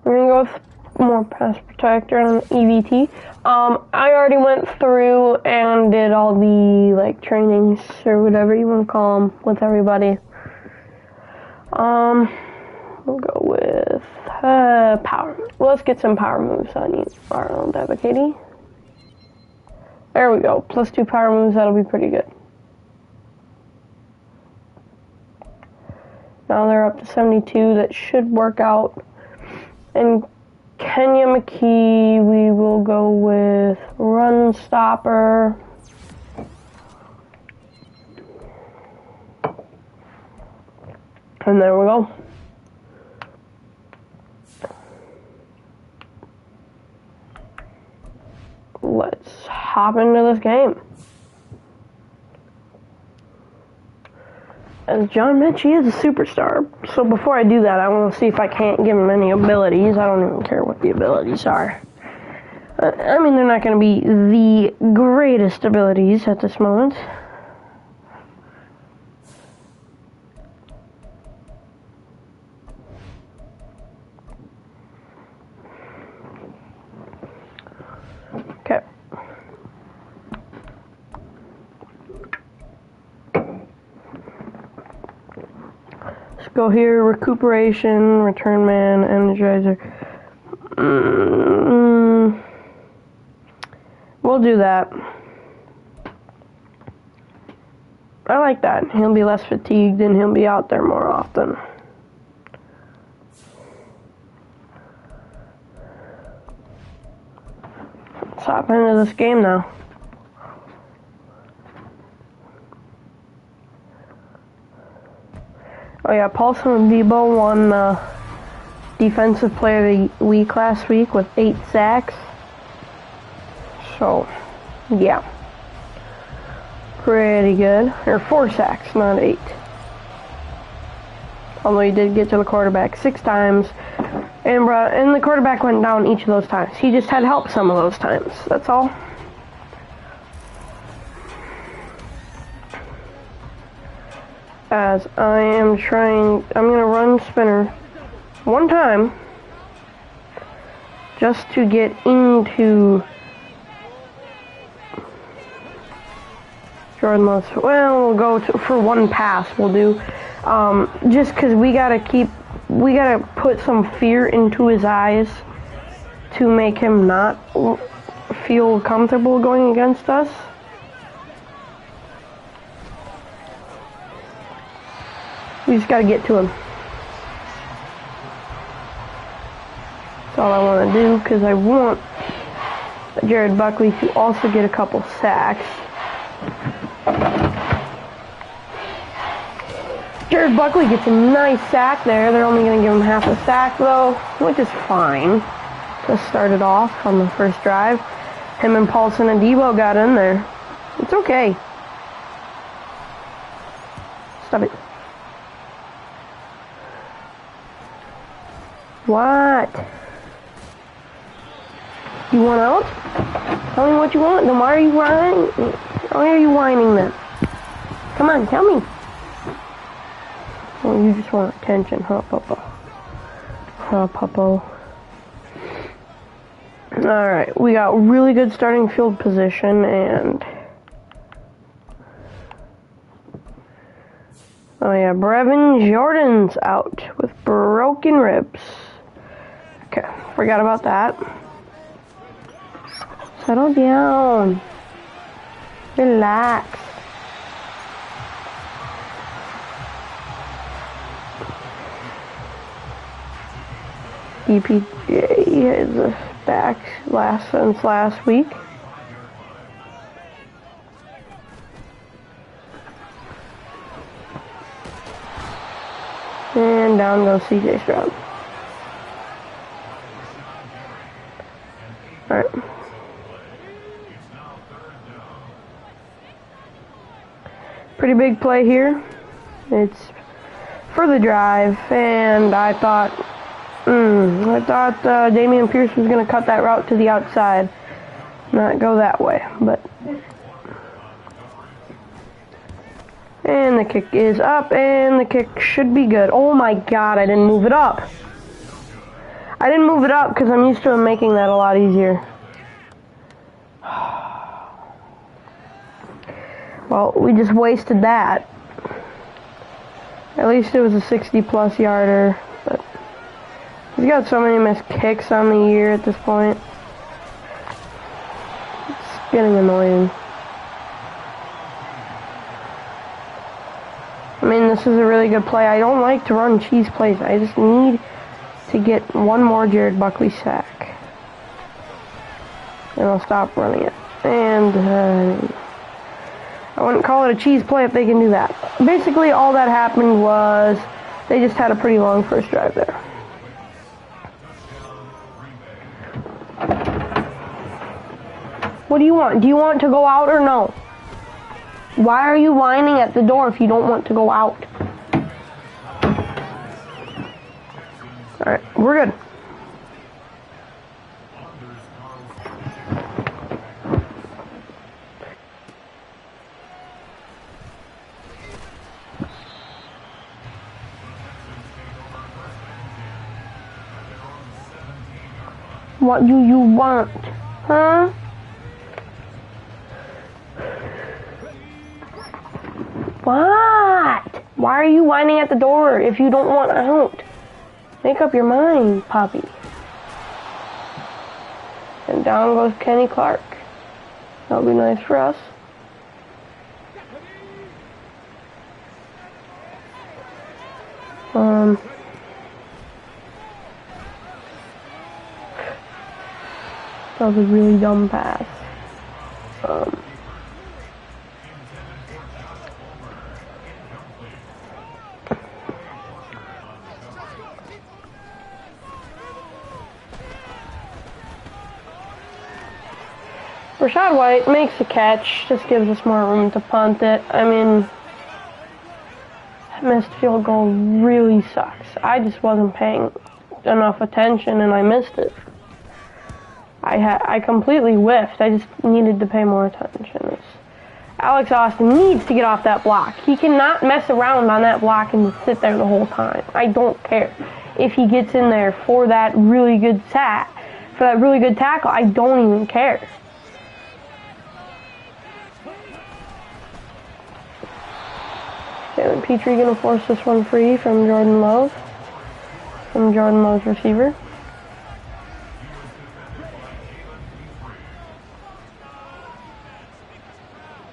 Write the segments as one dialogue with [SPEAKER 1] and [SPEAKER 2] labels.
[SPEAKER 1] We're gonna go with more pass protector on EVT. I already went through and did all the like trainings or whatever you want to call them with everybody. We'll go with power. Well, let's get some power moves on you, Arnold Katie. There we go. +2 power moves. That'll be pretty good. Now they're up to 72. That should work out. And Kenya McKee, we will go with run stopper. And there we go. Let's hop into this game. As John mentioned, he is a superstar. So before I do that, I want to see if I can't give him any abilities. I don't even care what the abilities are. I mean, they're not going to be the greatest abilities at this moment. Okay. Let's go here, recuperation, return man, energizer. We'll do that. I like that. He'll be less fatigued and he'll be out there more often. Let's hop into this game now. Oh yeah, Paulson and Debo won Defensive Player of the Week last week with 8 sacks. So, yeah. Pretty good. Or 4 sacks, not 8. Although he did get to the quarterback 6 times. And the quarterback went down each of those times. He just had help some of those times. That's all. As I'm going to run spinner 1 time. Just to get into Jordan Lewis. Well, we'll go for 1 pass. We'll do. Just because we gotta put some fear into his eyes to make him not feel comfortable going against us. We just gotta get to him. That's all I want to do, because I want Jared Buckley to also get a couple sacks. Jared Buckley gets a nice sack there. They're only going to give him half a sack, though, which is fine. Just started off on the first drive. Him and Paulson and Debo got in there. It's okay. Stop it. What? You want out? Tell me what you want. Then why are you whining? Why are you whining then? Come on, tell me. Oh, you just want attention, huh, Papa? Huh, Papa? Alright, we got really good starting field position, and... oh yeah, Brevin Jordan's out with broken ribs. Okay, forgot about that. Settle down. Relax. EPJ is back since last week. And down goes CJ Stroud. Alright. Pretty big play here. It's for the drive, and I thought Dameon Pierce was going to cut that route to the outside, not go that way, but... and the kick is up, and the kick should be good. Oh my god, I didn't move it up. I didn't move it up because I'm used to him making that a lot easier. Well, we just wasted that. At least it was a 60-plus yarder, but he's got so many missed kicks on the year at this point. It's getting annoying. I mean, this is a really good play. I don't like to run cheese plays. I just need to get one more Jared Buckley sack. And I'll stop running it. And I wouldn't call it a cheese play if they can do that. Basically, all that happened was they just had a pretty long first drive there. What do you want? Do you want to go out or no? Why are you whining at the door if you don't want to go out? Alright, we're good. What do you want? Huh? What? Why are you whining at the door if you don't want out? Make up your mind, Poppy. And down goes Kenny Clark. That'll be nice for us. That was a really dumb pass. Rashad White makes a catch, just gives us more room to punt it. I mean, that missed field goal really sucks. I just wasn't paying enough attention and I missed it. I completely whiffed. I just needed to pay more attention. Alex Austin needs to get off that block. He cannot mess around on that block and just sit there the whole time. I don't care if he gets in there for that really good tackle. I don't even care. Jalen Petrie gonna force this one free from Jordan Love. From Jordan Love's receiver.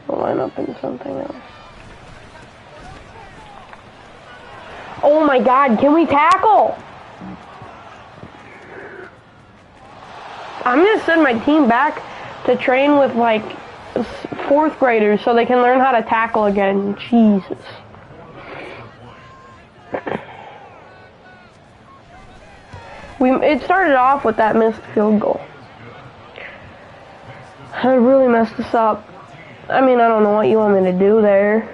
[SPEAKER 1] We'll line up in something else. Oh my God, can we tackle? I'm gonna send my team back to train with like 4th graders so they can learn how to tackle again. Jesus. It started off with that missed field goal. It really messed us up. I mean, I don't know what you want me to do there.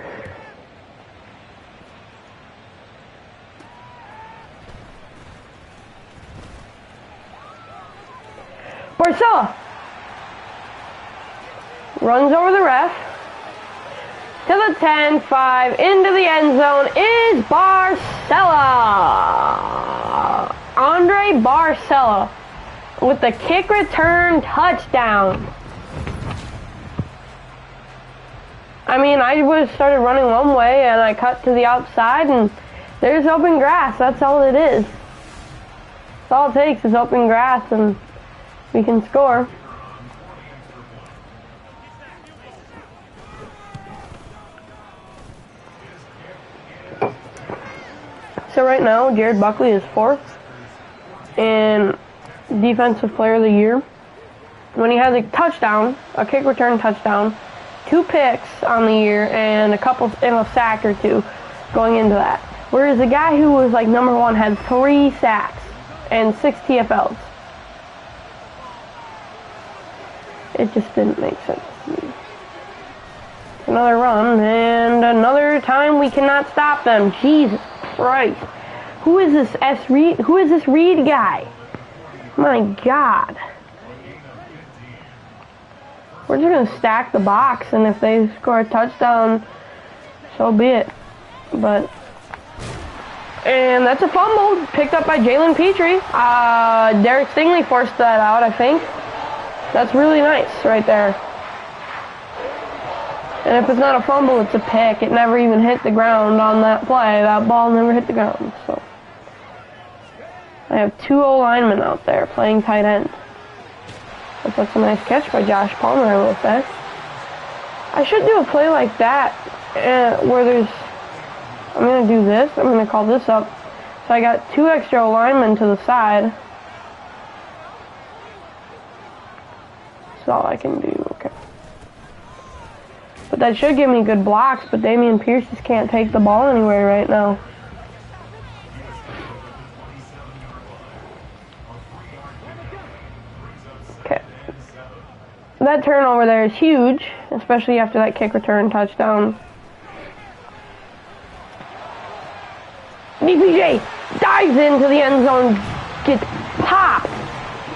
[SPEAKER 1] Barcella runs over the ref to the 10-5 into the end zone is Barcella. Andre Barcella with the kick return touchdown. I mean, I started running one way and I cut to the outside and there's open grass. That's all it is. That's all it takes is open grass and we can score. So right now, Jared Buckley is 4th in Defensive Player of the Year. When he has a touchdown, a kick return touchdown, 2 picks on the year, and a sack or 2 going into that. Whereas the guy who was like number 1 had 3 sacks and 6 TFLs. It just didn't make sense to me. Another run, and another time we cannot stop them. Jesus Christ. Who is this Reed? Who is this Reed guy? My God. We're just going to stack the box, and if they score a touchdown, so be it. But And that's a fumble picked up by Jalen Petrie. Derek Stingley forced that out, I think. That's really nice right there. And if it's not a fumble, it's a pick. It never even hit the ground on that play. That ball never hit the ground. So I have 2 O-linemen out there playing tight end. That's a nice catch by Josh Palmer, I will say. I should do a play like that where there's... I'm going to do this. I'm going to call this up. So I got 2 extra linemen to the side. That's all I can do. Okay. But that should give me good blocks, but Dameon Pierce just can't take the ball anywhere right now. Okay. That turnover there is huge, especially after that kick return touchdown. DPJ dives into the end zone, gets popped,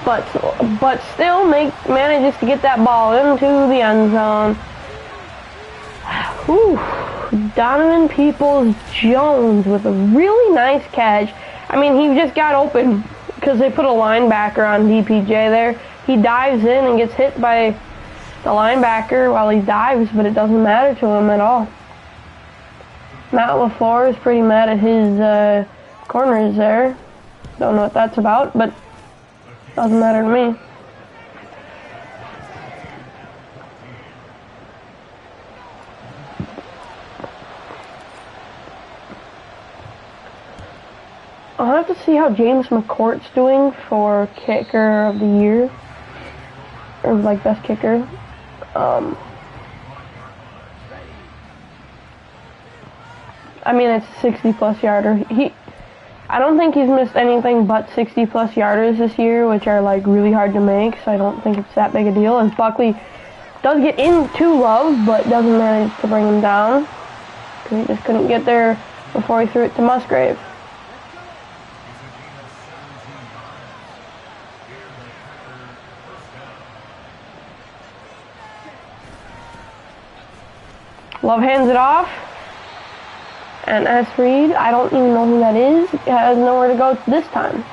[SPEAKER 1] but still manages to get that ball into the end zone. Whew. Donovan Peoples-Jones with a really nice catch. I mean, he just got open because they put a linebacker on DPJ there. He dives in and gets hit by the linebacker while he dives, but it doesn't matter to him at all. Matt LaFleur is pretty mad at his corners there. Don't know what that's about, but doesn't matter to me. I'll have to see how James McCourt's doing for kicker of the year, or like best kicker. I mean, it's a 60-plus yarder. I don't think he's missed anything but 60-plus yarders this year, which are like really hard to make, so I don't think it's that big a deal. And Buckley does get into Love, but doesn't manage to bring him down. He just couldn't get there before he threw it to Musgrave. Love hands it off. And S. Reed, I don't even know who that is, has nowhere to go this time.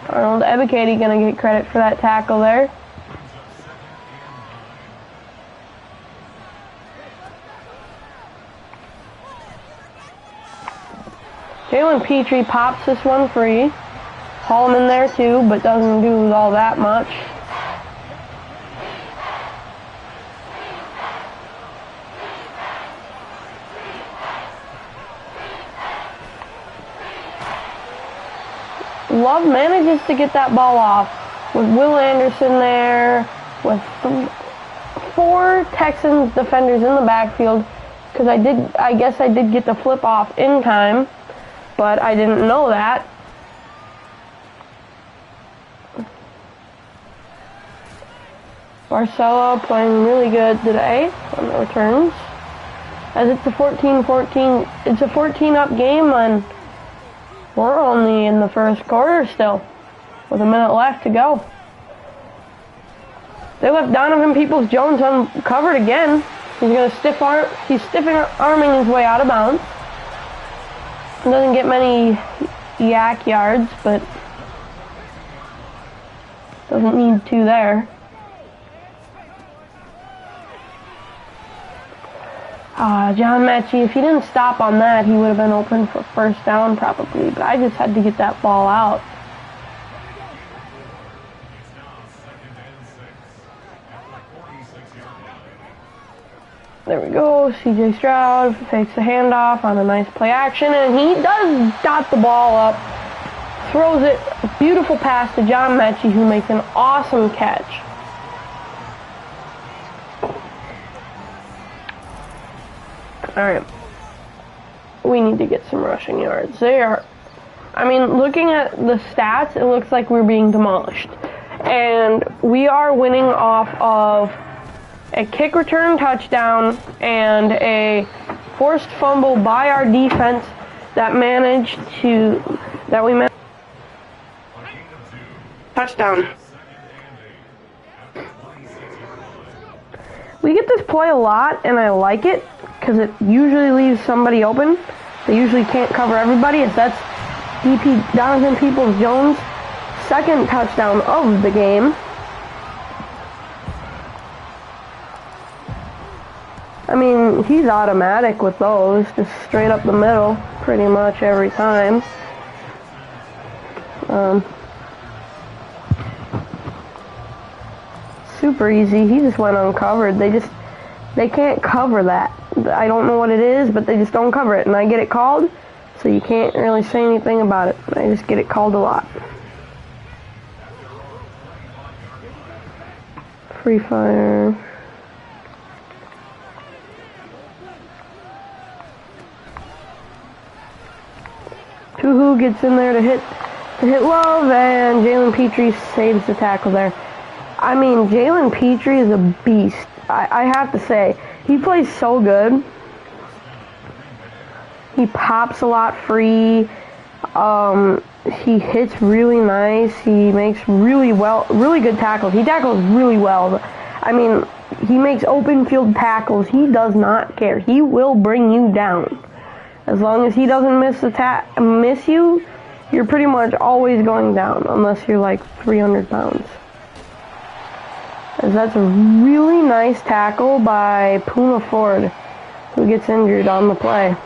[SPEAKER 1] Arnold Ebiketie going to get credit for that tackle there. Jalen Petrie pops this one free. Hallman there too, but doesn't do all that much. Love manages to get that ball off with Will Anderson there, with 4 Texans defenders in the backfield, because I guess I did get the flip off in time, but I didn't know that. Barcelo playing really good today on the returns, as it's a 14-14. It's a 14-up game, and we're only in the first quarter still, with a minute left to go. They left Donovan Peoples-Jones uncovered again. He's stiff-arming his way out of bounds. Doesn't get many yak yards, but doesn't need to there. John Mechie, if he didn't stop on that, he would have been open for first down probably, but I just had to get that ball out. There we go. CJ Stroud fakes the handoff on a nice play action, and he does dot the ball up. Throws it, beautiful pass to John Mechie, who makes an awesome catch. Alright. We need to get some rushing yards. Looking at the stats, it looks like we're being demolished. And we are winning off of a kick return touchdown and a forced fumble by our defense that we managed touchdown. We get this play a lot, and I like it because it usually leaves somebody open. They usually can't cover everybody. As that's DP Donovan Peoples-Jones' second touchdown of the game. I mean, he's automatic with those, just straight up the middle, pretty much every time. Super easy. He just went uncovered. They can't cover that. I don't know what it is, but they just don't cover it, and I get it called, so you can't really say anything about it. I just get it called a lot. Free fire. Tuhu gets in there to hit Love, and Jalen Petrie saves the tackle there. I mean, Jalen Petrie is a beast. I have to say, he plays so good. He pops a lot free. He hits really nice. He makes really good tackles. He tackles really well. I mean, he makes open field tackles. He does not care. He will bring you down. As long as he doesn't miss you, you're pretty much always going down, unless you're like 300 pounds. As that's a really nice tackle by Puna Ford, who gets injured on the play.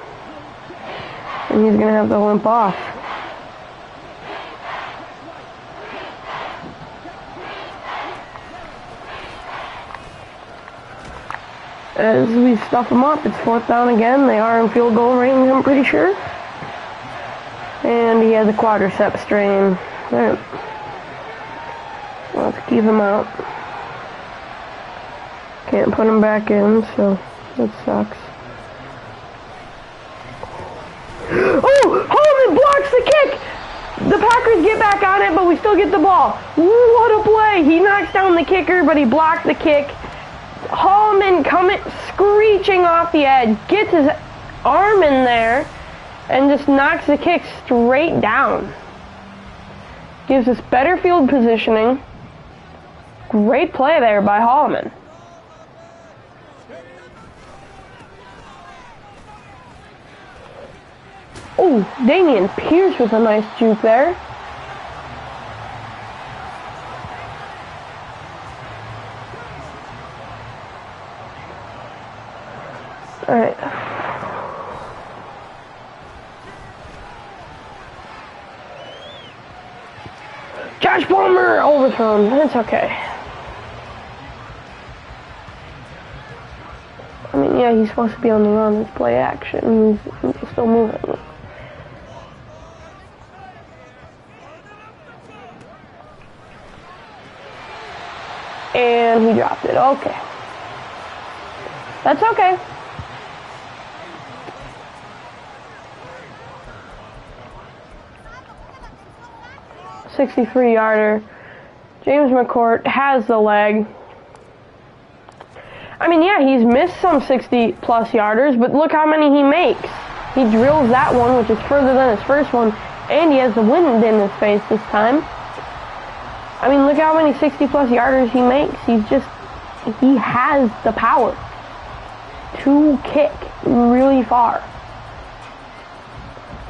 [SPEAKER 1] And he's going to have to limp off. As we stuff them up, it's 4th down again. They are in field goal range, I'm pretty sure. And he has a quadricep strain. Alright. Let's keep him out. Can't put him back in, so that sucks. Oh! Holman blocks the kick! The Packers get back on it, but we still get the ball. What a play! He knocks down the kicker, but he blocked the kick. Holman coming screeching off the edge, gets his arm in there, and just knocks the kick straight down. Gives us better field positioning. Great play there by Holman. Oh, Damian Pierce with a nice juke there. Alright. Josh Palmer overthrown. That's okay. I mean, yeah, he's supposed to be on the run. It's play action. He's still moving. And he dropped it. Okay. That's okay. $63-yarder. James McCourt has the leg. I mean, yeah, he's missed some 60-plus yarders, but look how many he makes. He drills that one, which is further than his first one, and he has the wind in his face this time. I mean, look how many 60-plus yarders he makes. He has the power to kick really far.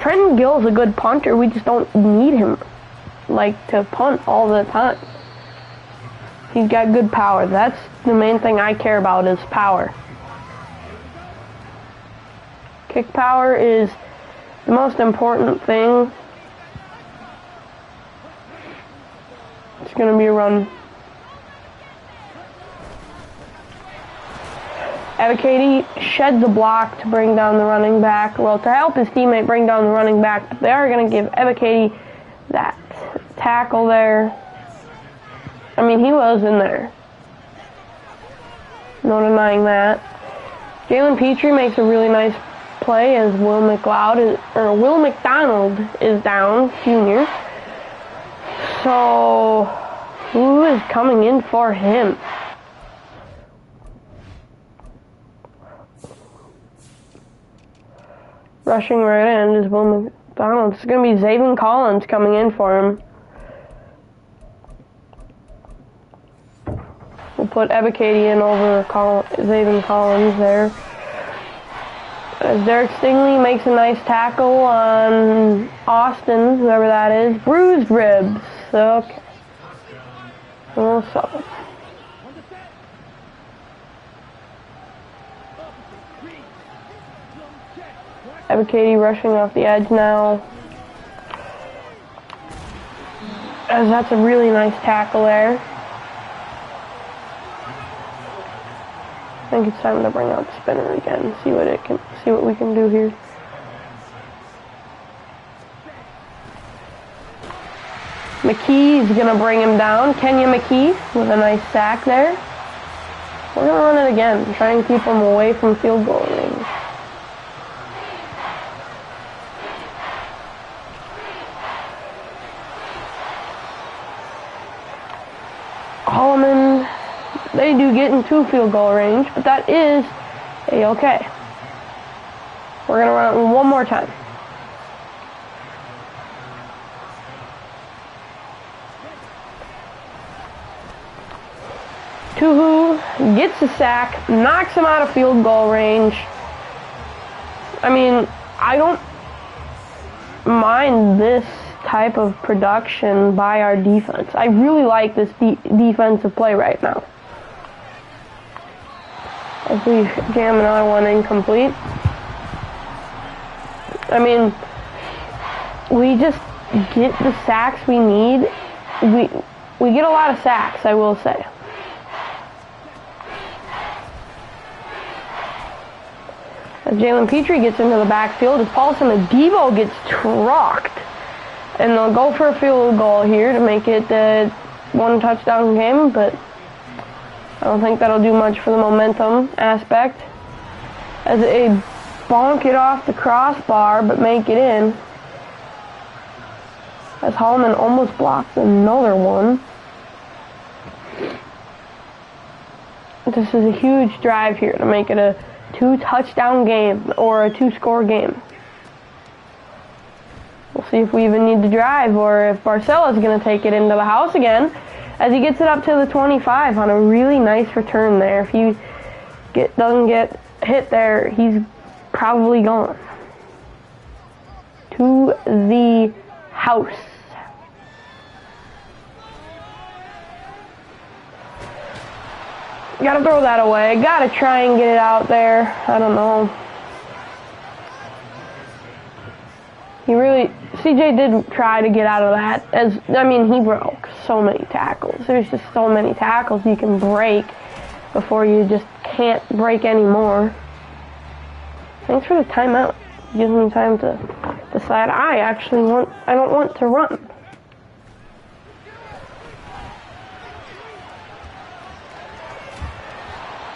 [SPEAKER 1] Trenton Gill's a good punter. We just don't need him to punt all the time. He's got good power. That's the main thing I care about is power. Kick power is the most important thing. It's going to be a run. Ebiketie shed the block to bring down the running back. Well, to help his teammate bring down the running back, but they are going to give Ebiketie that tackle there. I mean, he was in there. No denying that. Jalen Petrie makes a really nice play as Will McDonald is down, Jr. So, who is coming in for him? Rushing right in is Will McDonald. It's going to be Zaven Collins coming in for him. We'll put Ebiketie in over Zaven Collins there. As Derek Stingley makes a nice tackle on Austin, whoever that is. Bruised ribs. Okay. We'll solve. Katie rushing off the edge now. As that's a really nice tackle there. I think it's time to bring out the spinner again. See what we can do here. McKee's gonna bring him down. Kenya McKee with a nice sack there. We're gonna run it again. Try and keep him away from field goal range. Holloman, they do get into field goal range, but that is a-okay. We're gonna run it one more time. Tuhu gets a sack, knocks him out of field goal range. I mean, I don't mind this type of production by our defense. I really like this defensive play right now. As we jam another one incomplete. I mean, we just get the sacks we need. We get a lot of sacks, I will say. As Jalen Petrie gets into the backfield, as Paulson Adebo gets trucked. And they'll go for a field goal here to make it a one touchdown game, but I don't think that'll do much for the momentum aspect. As they bonk it off the crossbar, but make it in. As Holloman almost blocks another one. This is a huge drive here to make it a 2-touchdown game, or a 2-score game. We'll see if we even need to drive, or if Barcelo's going to take it into the house again, as he gets it up to the 25 on a really nice return there. If he doesn't get hit there, he's probably gone. To the house. Gotta throw that away. Gotta try and get it out there. I don't know. CJ did try to get out of that. He broke so many tackles. There's just so many tackles you can break before you just can't break anymore. Thanks for the timeout. Gives me time to decide I don't want to run.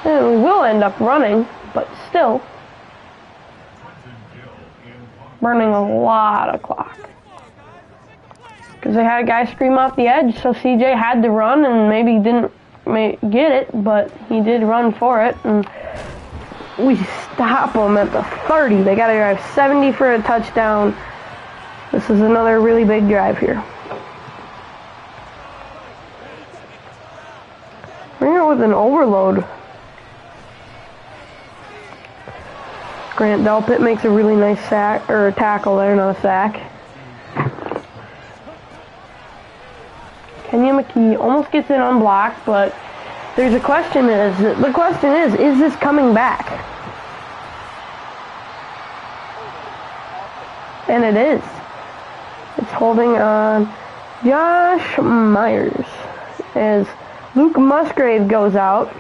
[SPEAKER 1] And we will end up running, but still burning a lot of clock. Because they had a guy scream off the edge, so CJ had to run and maybe didn't get it, but he did run for it, and we stop them at the 30. They got to drive 70 for a touchdown. This is another really big drive here. We're here with an overload. Grant Delpit makes a really nice sack, or a tackle there, not a sack. Kenya McKee almost gets it unblocked, but the question is this coming back? And it is. It's holding on Josh Myers as Luke Musgrave goes out.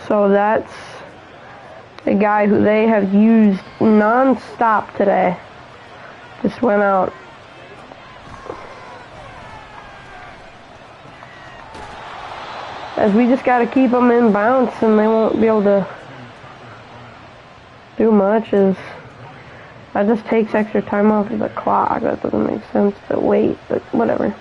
[SPEAKER 1] So that's a guy who they have used non-stop today. Just went out. As we just got to keep them in bounce, and they won't be able to do much. As that just takes extra time off of the clock. That doesn't make sense to wait, but whatever.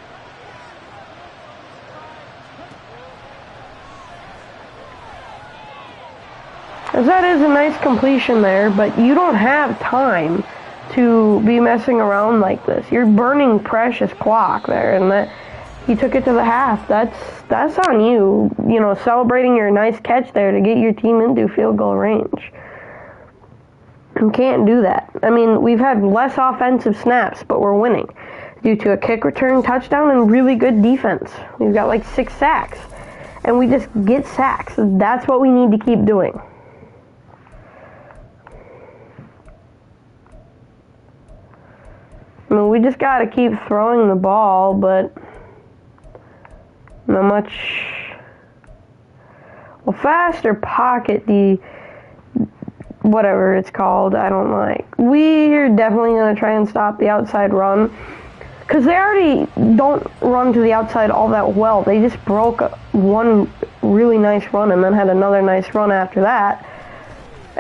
[SPEAKER 1] As that is a nice completion there, but you don't have time to be messing around like this. You're burning precious clock there, and that You took it to the half. That's on you. You know, celebrating your nice catch there to get your team into field goal range. You can't do that. I mean, we've had less offensive snaps, but we're winning due to a kick return touchdown and really good defense. We've got like 6 sacks, and we just get sacks. That's what we need to keep doing. I mean, we just got to keep throwing the ball, but not much. Well, faster pocket, whatever it's called, I don't like. We're definitely going to try and stop the outside run, because they already don't run to the outside all that well. They just broke one really nice run and then had another nice run after that.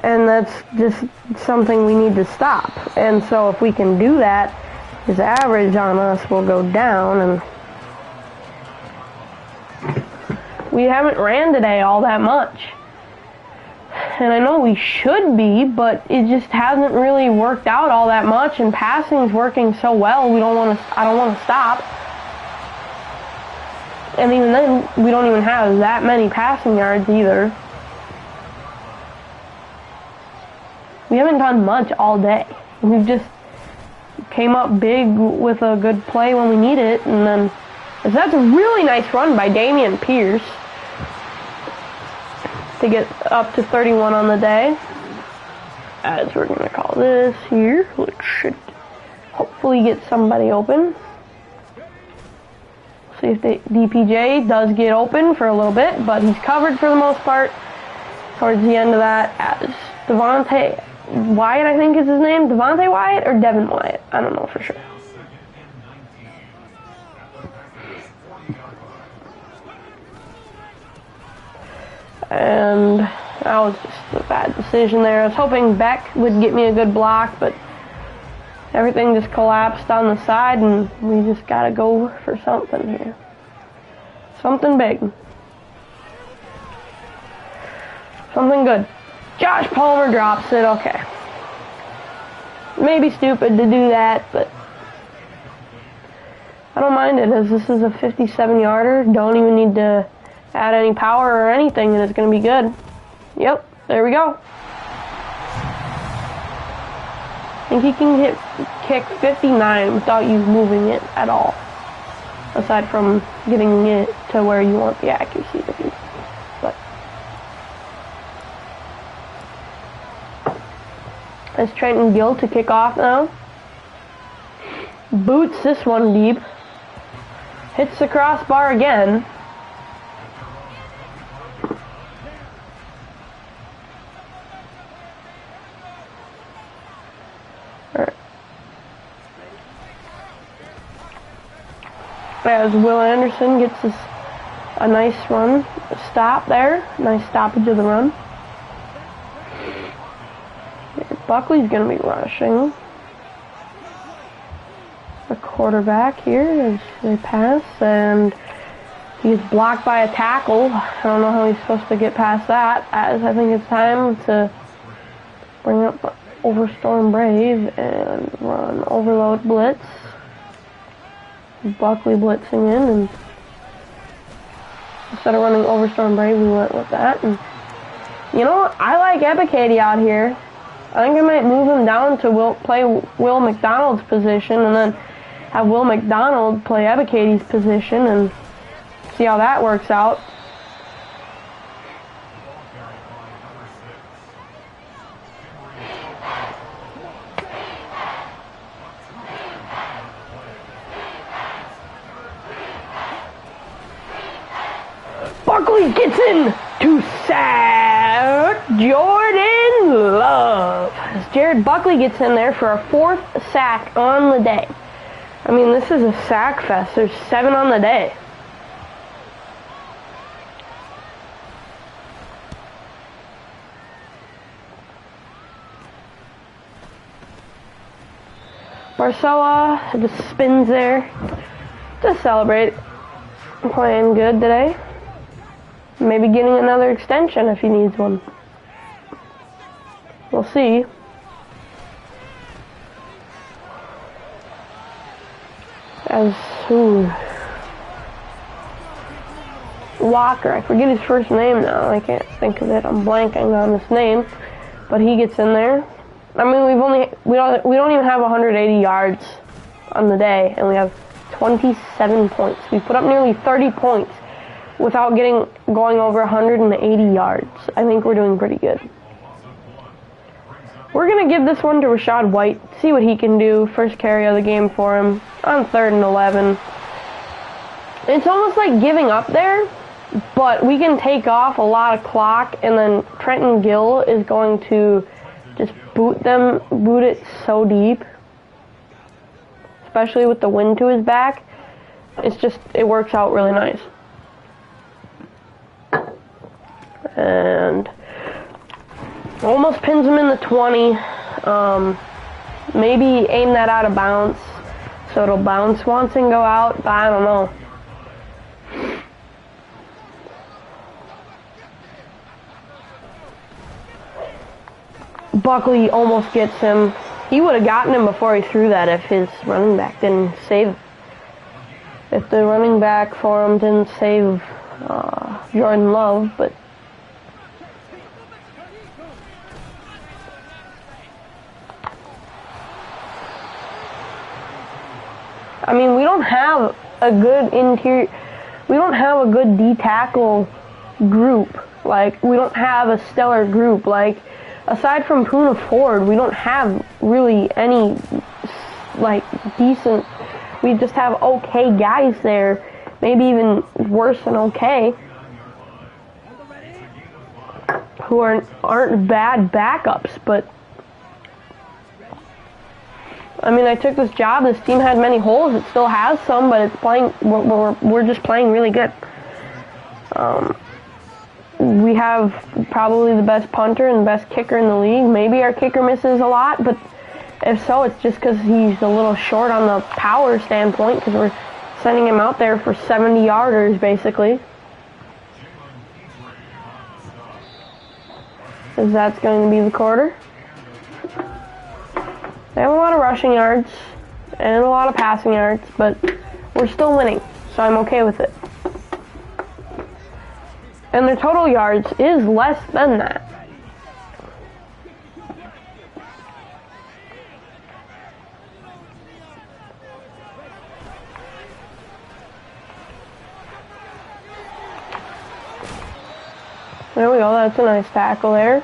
[SPEAKER 1] And that's just something we need to stop. And so if we can do that, his average on us will go down. And we haven't ran today all that much. And I know we should be, but it just hasn't really worked out all that much, and passing's working so well, I don't want to stop. And even then, we don't even have that many passing yards either. We haven't done much all day. We've just came up big with a good play when we need it, and then that's a really nice run by Dameon Pierce to get up to 31 on the day, as we're going to call this here, which should hopefully get somebody open. See if DPJ does get open for a little bit, but he's covered for the most part towards the end of that, as Devontae Wyatt, I think is his name, Devontae Wyatt or Devin Wyatt, I don't know for sure. And that was just a bad decision there. I was hoping Beck would get me a good block, but everything just collapsed on the side, and we just got to go for something here. Something big. Something good. Josh Palmer drops it. Okay. Maybe stupid to do that, but I don't mind it, as this is a 57-yarder. Don't even need to add any power or anything, and it's going to be good. Yep, there we go. I think he can kick 59 without you moving it at all, aside from getting it to where you want the accuracy to be. But it's Trenton Gill to kick off now. Boots this one deep. Hits the crossbar again. As Will Anderson gets a nice run, stop there, nice stoppage of the run. Buckley's going to be rushing the quarterback here as they pass, and he's blocked by a tackle. I don't know how he's supposed to get past that, as I think it's time to bring up Overstorm Brave and run overload blitz. Buckley blitzing in, and instead of running Overstorm Brave, we went with that. And you know what? I like Ebiketie out here. I think I might move him down to play Will McDonald's position, and then have Will McDonald play Ebiketie's position, and see how that works out. Buckley gets in to sack Jordan Love. As Jared Buckley gets in there for a 4th sack on the day. I mean, this is a sack fest. There's 7 on the day. Barcella just spins there to celebrate. Playing good today. Maybe getting another extension if he needs one. We'll see. Walker. I forget his first name now. I can't think of it. I'm blanking on his name, but he gets in there. I mean, we don't even have 180 yards on the day, and we have 27 points. We put up nearly 30 points without going over 180 yards. I think we're doing pretty good. We're going to give this one to Rashad White, see what he can do. First carry of the game for him on 3rd and 11. It's almost like giving up there, but we can take off a lot of clock, and then Trenton Gill is going to just boot it so deep, especially with the wind to his back. It works out really nice. And almost pins him in the 20. Maybe aim that out of bounds so it'll bounce once and go out, but I don't know. Buckley almost gets him. He would have gotten him before he threw that if his running back didn't save. If the running back for him didn't save Jordan Love, but I mean, we don't have a good interior. We don't have a good D-tackle group. Like, we don't have a stellar group. Like, aside from Poona Ford, we don't have really any, like, decent. We just have okay guys there. Maybe even worse than okay. Who aren't bad backups, but I mean, I took this job. This team had many holes. It still has some, but it's playing. We're just playing really good. We have probably the best punter and the best kicker in the league. Maybe our kicker misses a lot, but if so, it's just because he's a little short on the power standpoint, because we're sending him out there for 70-yarders, basically. Because that's going to be the quarter. They have a lot of rushing yards and a lot of passing yards, but we're still winning, so I'm okay with it. And their total yards is less than that. There we go, that's a nice tackle there.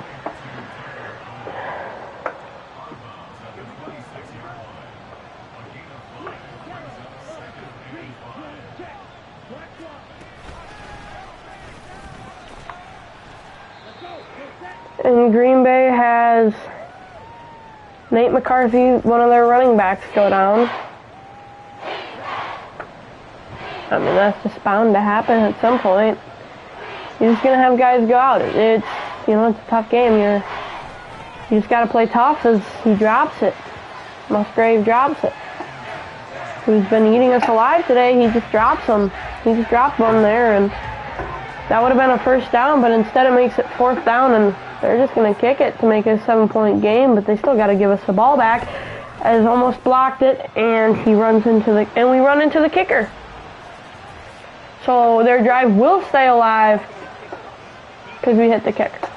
[SPEAKER 1] And Green Bay has Nate McCarthy, one of their running backs, go down. I mean, that's just bound to happen at some point. You're just gonna have guys go out. It's a tough game. You just gotta play tough as he drops it. Musgrave drops it. Who's been eating us alive today? He just drops them. He just dropped one there, and that would have been a first down, but instead it makes it 4th down, and they're just going to kick it to make it a 7-point game, but they still got to give us the ball back, as almost blocked it, and we run into the kicker. So their drive will stay alive because we hit the kicker.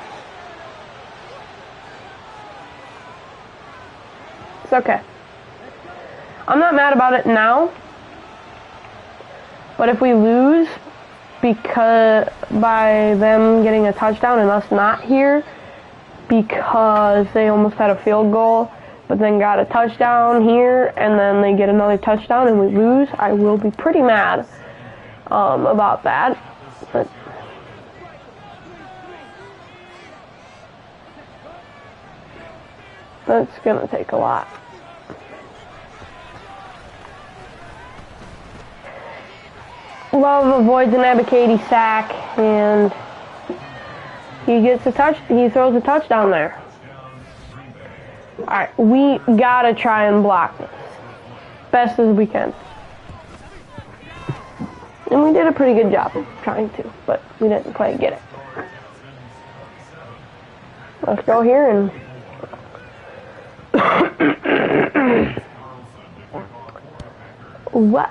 [SPEAKER 1] It's okay. I'm not mad about it now, but if we lose because by them getting a touchdown and us not here because they almost had a field goal but then got a touchdown here and then they get another touchdown and we lose, I will be pretty mad about that. But that's gonna take a lot. Love avoids an Abikady sack, and he throws a touchdown there. Alright, we gotta try and block this best as we can. And we did a pretty good job trying to, but we didn't quite get it. Let's go here and whoa.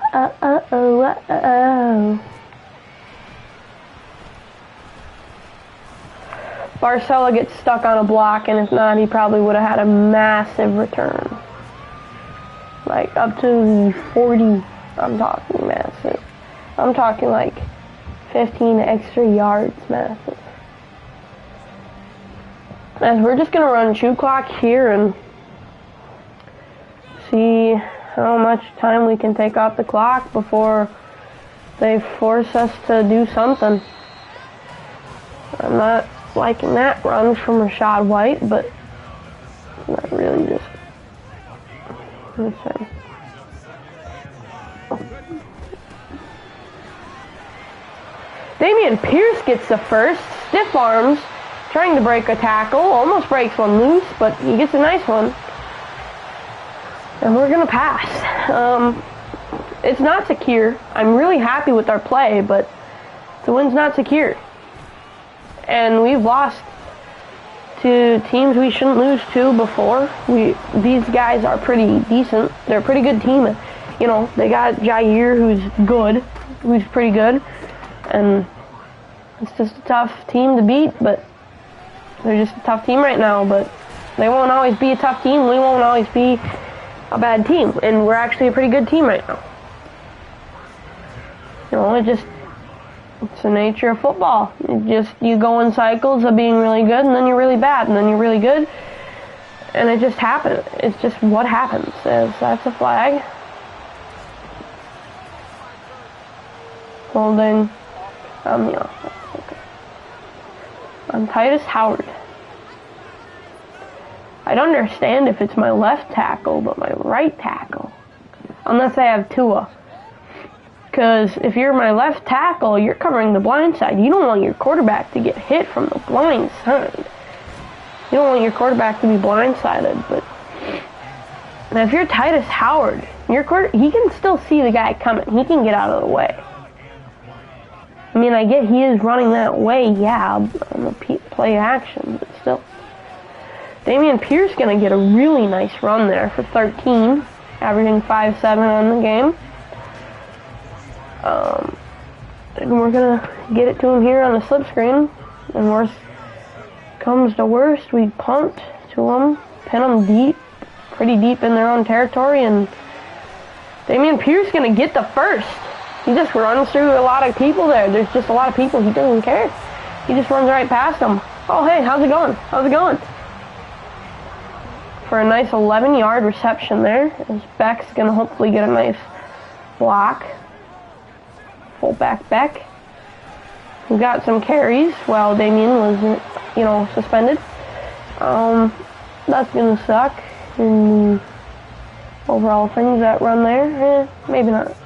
[SPEAKER 1] Barcella gets stuck on a block, and if not, he probably would have had a massive return. Like, up to 40, I'm talking massive. I'm talking like 15 extra yards massive. And we're just going to run shoot clock here and see how much time we can take off the clock before they force us to do something. I'm not liking that run from Rashad White, but not really just. Okay. Damian Pierce gets the first, stiff arms, trying to break a tackle, almost breaks one loose, but he gets a nice one. And we're going to pass. It's not secure. I'm really happy with our play, but the win's not secure. And we've lost to teams we shouldn't lose to before. These guys are pretty decent. They're a pretty good team. You know, they got Jair, who's pretty good. And it's just a tough team to beat, but they're just a tough team right now. But they won't always be a tough team. We won't always be a bad team. And we're actually a pretty good team right now. You know, it's the nature of football. You go in cycles of being really good, and then you're really bad, and then you're really good. And it just happens. It's just what happens. That's a flag. Holding on the offense. Okay. On Titus Howard. I'd understand if it's my left tackle, but my right tackle. Unless I have Tua. Because if you're my left tackle, you're covering the blind side. You don't want your quarterback to get hit from the blind side. You don't want your quarterback to be blindsided. But now if you're Titus Howard, he can still see the guy coming. He can get out of the way. I mean, I get he is running that way, yeah, on the play action, but still. Damian Pierce going to get a really nice run there for 13, averaging 5.7 on the game. And we're going to get it to him here on the slip screen. And worst comes to worst, we punt to them, pin them deep, pretty deep in their own territory, and Damian Pierce going to get the first. He just runs through a lot of people there. There's just a lot of people. He doesn't care. He just runs right past them. Oh, hey, how's it going? How's it going? For a nice 11-yard reception there. As Beck's going to hopefully get a nice block. Fullback Beck. We got some carries while Damian was, suspended. That's going to suck in the overall things that run there. Maybe not.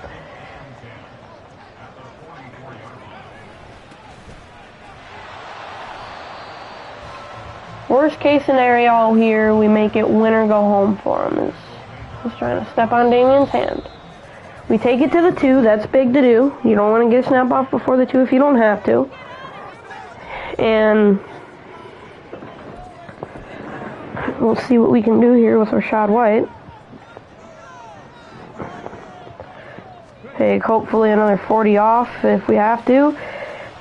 [SPEAKER 1] Worst case scenario here, we make it win or go home for him. He's trying to step on Damian's hand. We take it to the 2. That's big to do. You don't want to get a snap off before the 2 if you don't have to. And we'll see what we can do here with Rashad White. Take hopefully another 40 off if we have to.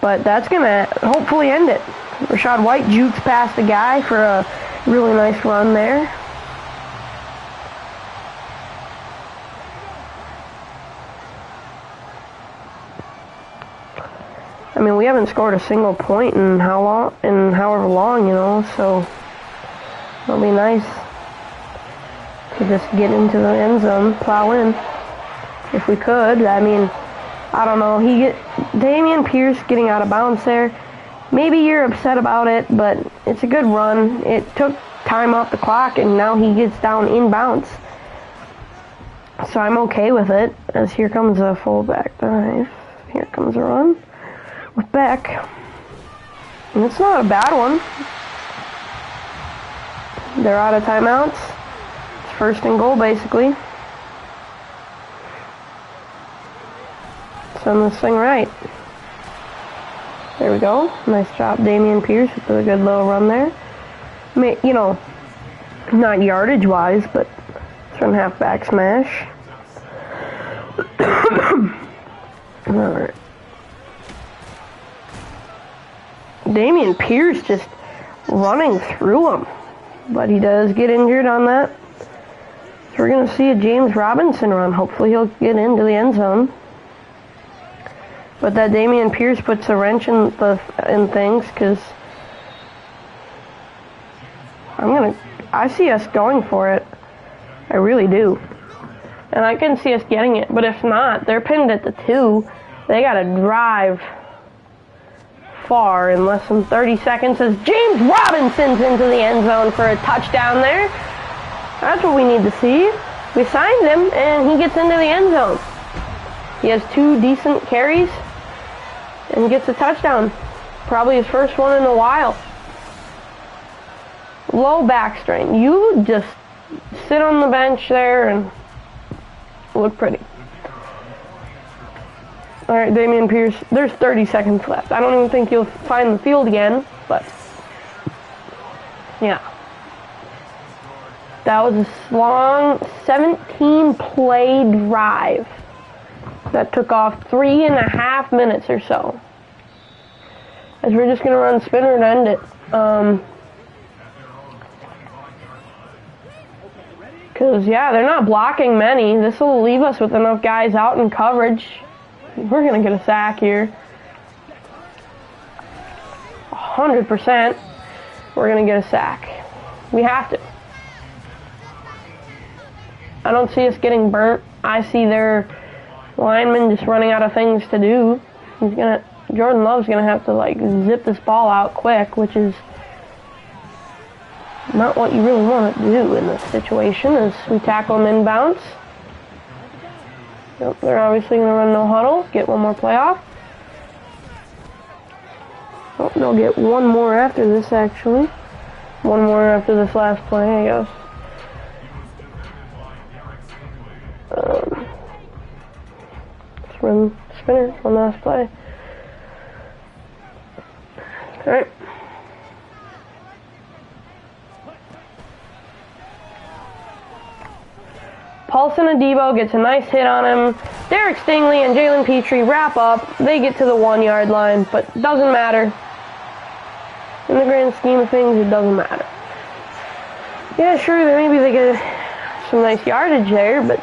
[SPEAKER 1] But that's going to hopefully end it. Rashad White jukes past the guy for a really nice run there. I mean, we haven't scored a single point in however long, so it'll be nice to just get into the end zone, plow in, if we could. I mean, I don't know. Damian Pierce getting out of bounds there. Maybe you're upset about it, but it's a good run. It took time off the clock, and now he gets down inbounds. So I'm okay with it, as here comes a fullback dive. Here comes a run with Beck. And it's not a bad one. They're out of timeouts. It's 1st and goal, basically. Send this thing right. There we go. Nice job, Damian Pierce, with a good little run there. Not yardage-wise, but it's a halfback smash. Alright. Damian Pierce just running through him. But he does get injured on that. So we're going to see a James Robinson run. Hopefully he'll get into the end zone. But that Dameon Pierce puts a wrench in things, because I see us going for it. I really do. And I can see us getting it. But if not, they're pinned at the 2. They got to drive far in less than 30 seconds as James Robinson's into the end zone for a touchdown there. That's what we need to see. We signed him, and he gets into the end zone. He has 2 decent carries and gets a touchdown. Probably his first one in a while. Low back strain. You just sit on the bench there and look pretty. Alright, Dameon Pierce. There's 30 seconds left. I don't even think you'll find the field again, but yeah. That was a long 17-play drive that took off 3.5 minutes or so. As we're just going to run spinner and end it. Because, yeah, they're not blocking many. This will leave us with enough guys out in coverage. We're going to get a sack here. 100%. We're going to get a sack. We have to. I don't see us getting burnt. I see their linemen just running out of things to do. Jordan Love's going to have to, zip this ball out quick, which is not what you really want to do in this situation, as we tackle them inbounds. Yep, they're obviously going to run no huddle, get one more play off. Oh, they'll get one more after this, actually. One more after this last play, I guess. Let's run spinner, one last play. Alright. Paulson Adebo gets a nice hit on him. Derek Stingley and Jalen Petrie wrap up. They get to the 1-yard line, but doesn't matter. In the grand scheme of things, it doesn't matter. Yeah, sure, maybe they get some nice yardage there, but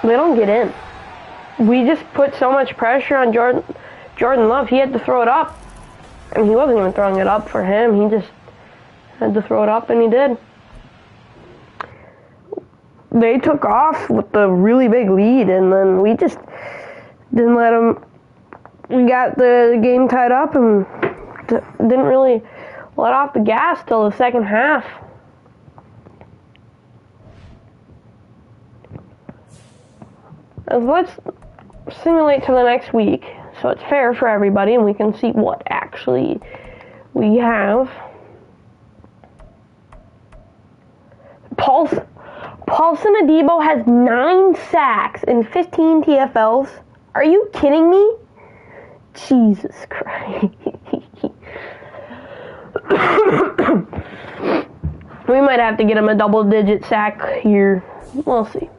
[SPEAKER 1] they don't get in. We just put so much pressure on Jordan Love. He had to throw it up, and he wasn't even throwing it up for him. He just had to throw it up, and he did. They took off with a really big lead, and then we just didn't let them. We got the game tied up and didn't really let off the gas till the second half. Let's simulate to the next week, so it's fair for everybody, and we can see what actually we have. Paulson Adebo has 9 sacks and 15 TFLs. Are you kidding me? Jesus Christ. We might have to get him a double-digit sack here. We'll see.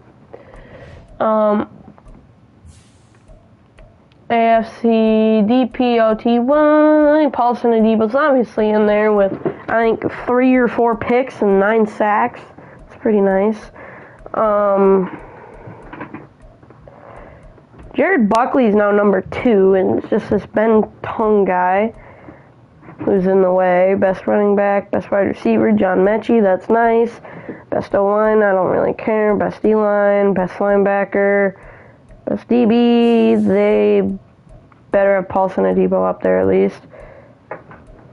[SPEAKER 1] AFC DPOTY. Paulson Adebo's obviously in there with, I think, 3 or 4 picks and 9 sacks. It's pretty nice. Jared Buckley's now number 2, and it's just this Ben Tung guy who's in the way. Best running back, best wide receiver, John Mechie, that's nice. Best O-line, I don't really care. Best D-line, best linebacker, best DB. They better have Paulson Adebo up there at least.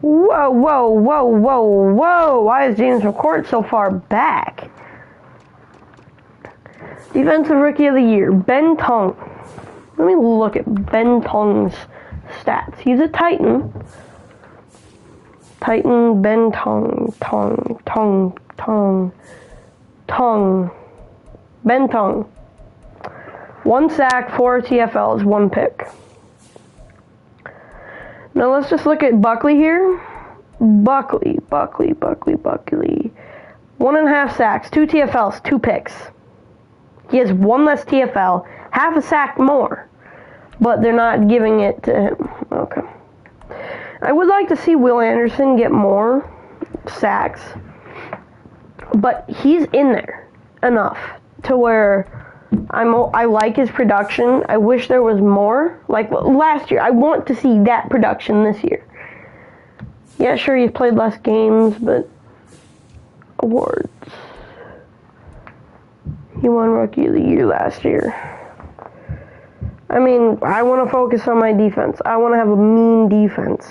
[SPEAKER 1] Whoa, whoa, whoa, whoa, whoa! Why is James McCourt so far back? Defensive Rookie of the Year, Ben Tung. Let me look at Ben Tung's stats. He's a Titan. Titan Ben Tung. Ben Tung. 1 sack, 4 TFLs, 1 pick. Now let's just look at Buckley here. Buckley. 1.5 sacks, 2 TFLs, 2 picks. He has 1 less TFL, half a sack more, but they're not giving it to him. Okay. I would like to see Will Anderson get more sacks, but he's in there enough to where I like his production. I wish there was more. Like last year, I want to see that production this year. Yeah, sure, he's played less games, but awards. He won Rookie of the Year last year. I mean, I want to focus on my defense. I want to have a mean defense.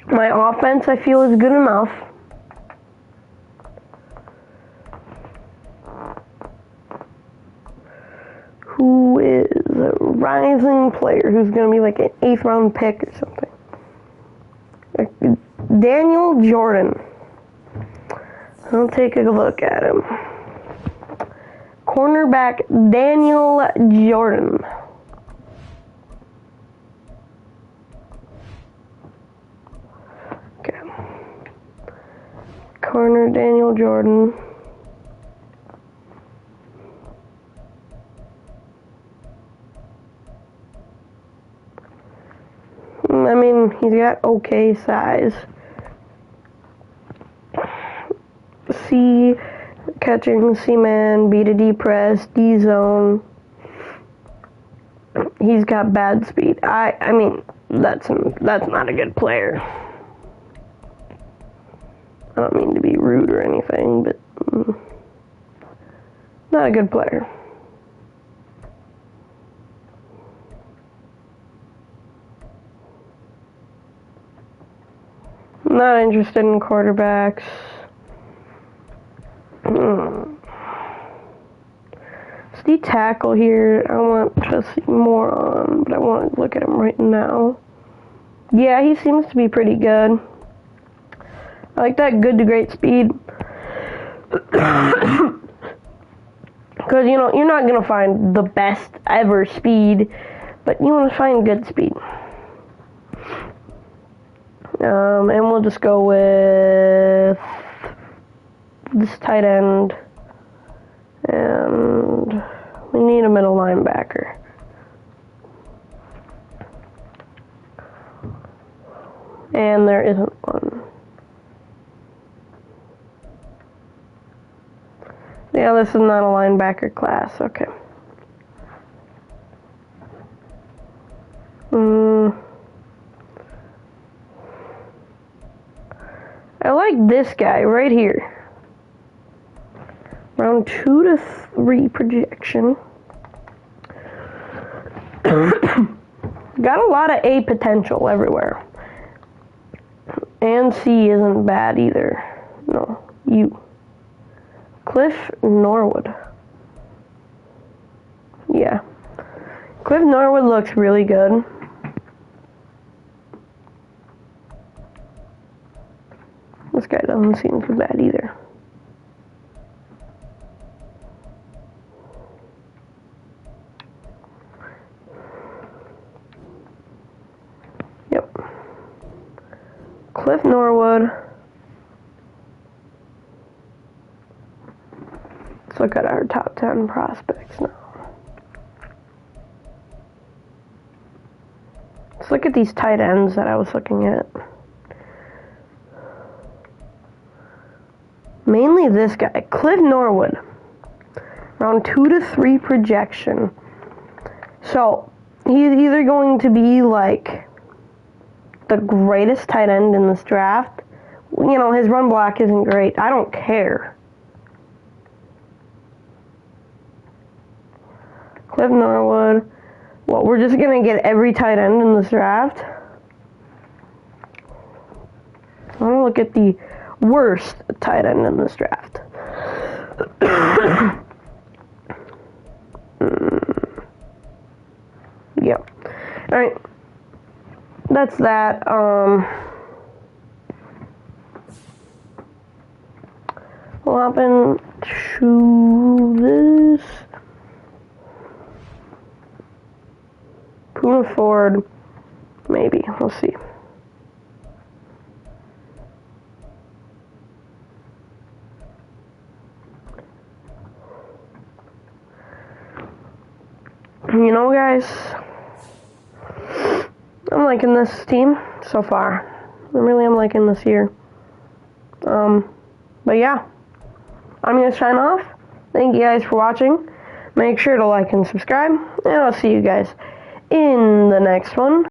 [SPEAKER 1] My offense, I feel, is good enough. Who is a rising player who's going to be like an 8th round pick or something? Daniel Jordan. I'll take a look at him. Cornerback Daniel Jordan. Okay. Corner Daniel Jordan. I mean, he's got okay size. C catching, C-man, B to D press, D zone. He's got bad speed. I mean, that's not a good player. I don't mean to be rude or anything, but not a good player. Not interested in quarterbacks. Steve tackle here, I want to see more on, but I want to look at him right now. Yeah, he seems to be pretty good. I like that good to great speed. Because, you know, you're not going to find the best ever speed, but you want to find good speed. And we'll just go with this tight end. And we need a middle linebacker. And there isn't one. Yeah, this is not a linebacker class. Okay. I like this guy right here. Round 2 to 3 projection. Got a lot of A potential everywhere. And C isn't bad either. No, U. Cliff Norwood. Yeah. Cliff Norwood looks really good. This guy doesn't seem too bad either. Yep. Cliff Norwood. Let's look at our top 10 prospects now. Let's look at these tight ends that I was looking at. Mainly this guy, Cliff Norwood. Round 2 to 3 projection. So, he's either going to be like the greatest tight end in this draft. You know, his run block isn't great. I don't care. Cliff Norwood. Well, we're just going to get every tight end in this draft. I want to look at the worst tight end in this draft. Yep. Alright. That's that. We'll hop into this. Puma Ford. Maybe. We'll see. You know, guys, I'm liking this team so far. I really am liking this year. But yeah, I'm going to sign off. Thank you guys for watching. Make sure to like and subscribe, and I'll see you guys in the next one.